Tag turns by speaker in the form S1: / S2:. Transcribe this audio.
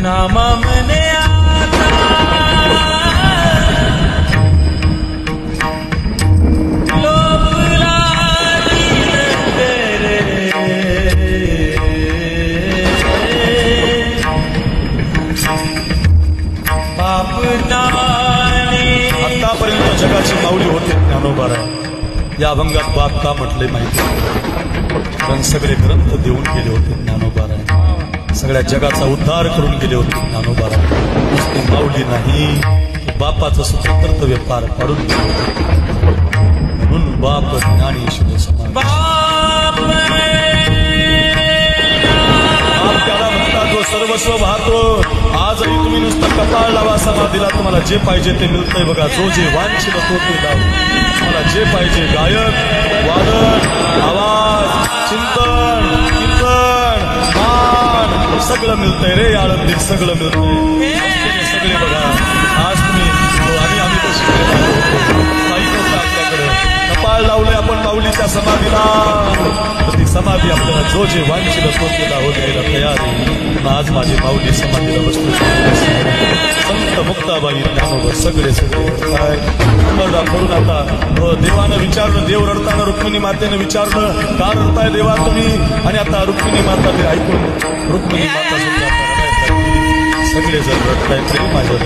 S1: नामा मने आता लोभला तेरे पाप नाने.
S2: आतापर्यंत जगाची माऊली होते ज्ञानोबाराय. या अभंगात बाप का म्हटले माहिती? कारण सगळे ग्रंथ देऊन गेले होते ज्ञानोबाराय. सगळ्या जगाचा उद्धार करून गेले होते ज्ञानोबाराय. नुसते माऊली नाही, बापाचं सुद्धा कर्तव्य पार पाडून गेले होते. म्हणून बाप ज्ञानी शुभ समान.
S1: बाप
S2: त्याला म्हणतात जो सर्वस्व वाहतो. आजही तुम्ही नुसतं कपाळ लावा समाधीला, तुम्हाला जे पाहिजे ते मिळतंय बघा. जो जे वांछित तो ते लाव. तुम्हाला जे पाहिजे गायक, वादन, आवाज, चिंतन, कीर्तन, मान सगळं मिळतंय रे आळंदीत. सगळं मिळतंय. सगळे बघा. आज तुम्ही आम्ही तर शिकलेलो होतो. माहीत होतं आपल्याकडे. कपाळ लावलंय आपण माऊलीच्या समाधीला. ती समाधी आपल्याला जो जे वांछित तो ते लावून द्यायला तयार आहे. आज माझी माऊली समाधीला बसतो. संत मुक्ताबाई ज्ञानोबा सगळे काय तुम्हाला करून आता देवानं विचारलं. देव रडताना रुक्मिणी मातेनं विचारलं का रडताय देवा तुम्ही? आणि आता रुक्मिणी माता ते ऐकून रुक्मिणी माता सुद्धा सगळे जण रडताय तरी माझ्या